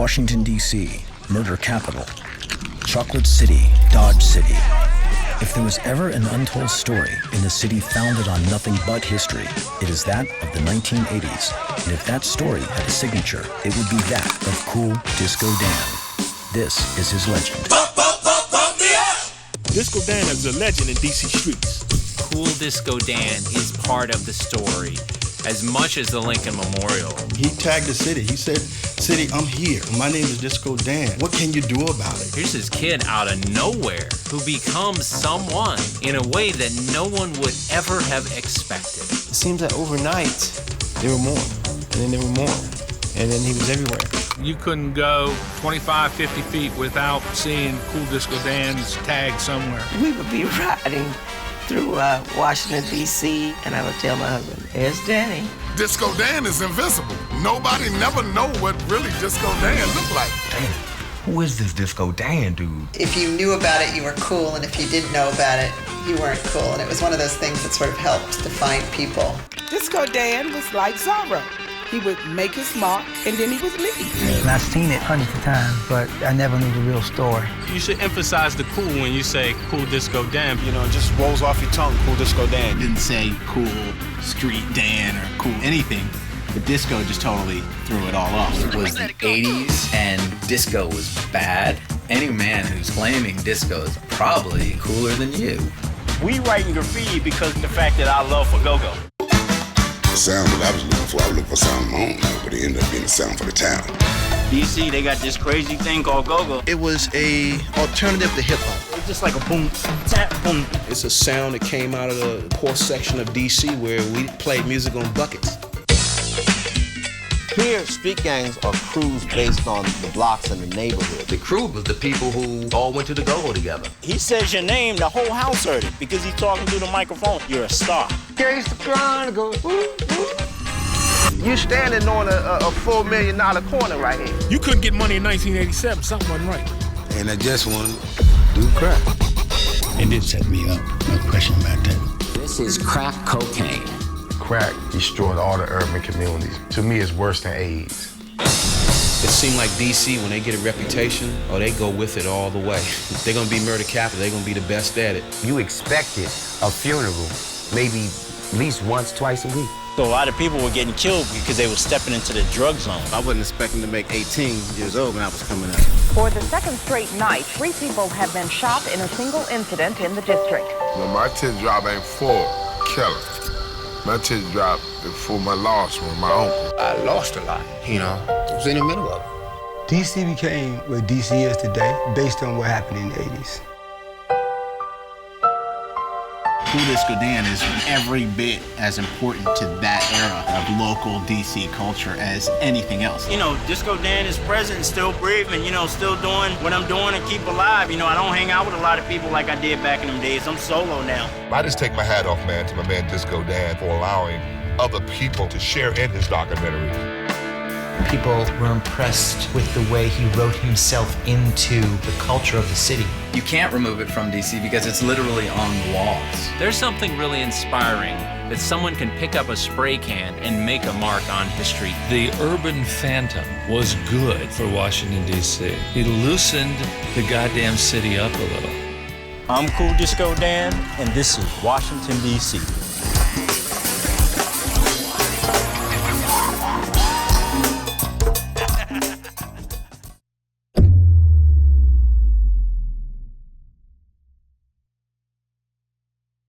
Washington, D.C., murder capital. Chocolate City, Dodge City. If there was ever an untold story in the city founded on nothing but history, it is that of the 1980s. And if that story had a signature, it would be that of Cool Disco Dan. This is his legend. Disco Dan is a legend in DC streets. Cool Disco Dan is part of the story as much as the Lincoln Memorial. He tagged the city. He said, "City, I'm here. My name is Disco Dan. What can you do about it?" Here's this kid out of nowhere who becomes someone in a way that no one would ever have expected. It seems that overnight, there were more, and then there were more, and then he was everywhere. You couldn't go 25, 50 feet without seeing Cool Disco Dan's tag somewhere. We would be riding through Washington, D.C., and I would tell my husband, "There's Danny." Disco Dan is invisible. Nobody never know what really Disco Dan looked like. Damn, who is this Disco Dan dude? If you knew about it, you were cool, and if you didn't know about it, you weren't cool. And it was one of those things that sort of helped define people. Disco Dan was like Zorro. He would make his mark, and then he would leave. And I've seen it hundreds of times, but I never knew the real story. You should emphasize the cool when you say Cool Disco Dan. You know, it just rolls off your tongue, Cool Disco Dan. Didn't say Cool Street Dan or cool anything. The disco just totally threw it all off. It was the 80s and disco was bad. Any man who's claiming disco is probably cooler than you. We writing graffiti because of the fact that I love for go-go. The sound that I was looking for sound of my own now, but it ended up being the sound for the town. DC, they got this crazy thing called go-go. It was a alternative to hip-hop. It's just like a boom, tap, boom. It's a sound that came out of the poor section of DC where we played music on buckets. Here, street gangs are crews based on the blocks and the neighborhood. The crew was the people who all went to the go-go together. He says your name, the whole house heard it because he's talking through the microphone. You're a star. Gangsta the grind goes, woo, woo. You're standing on a $4 million corner right here. You couldn't get money in 1987. Something wasn't right. And I just wanted to do crack. It did set me up, no question about that. This is crack cocaine. Crack destroyed all the urban communities. To me, it's worse than AIDS. It seemed like DC, when they get a reputation, they go with it all the way. They're gonna be murder capital, they're gonna be the best at it. You expected a funeral maybe at least once, twice a week. So a lot of people were getting killed because they were stepping into the drug zone. I wasn't expecting to make 18 years old when I was coming up. For the second straight night, 3 people have been shot in a single incident in the district. Well, my tip drop ain't for Kelly. My tip drop is for my lost one, my uncle. I lost a lot, you know. I was in the middle of it. D.C. became what D.C. is today based on what happened in the 80s. Cool Disco Dan is every bit as important to that era of local DC culture as anything else. You know, Disco Dan is present and still breathing, you know, still doing what I'm doing and keep alive. You know, I don't hang out with a lot of people like I did back in them days. I'm solo now. I just take my hat off, man, to my man Disco Dan for allowing other people to share in his documentary. People were impressed with the way he wrote himself into the culture of the city. You can't remove it from DC because it's literally on the walls. There's something really inspiring that someone can pick up a spray can and make a mark on history. The urban phantom was good for Washington, D.C. He loosened the goddamn city up a little. I'm Cool Disco Dan, and this is Washington, D.C.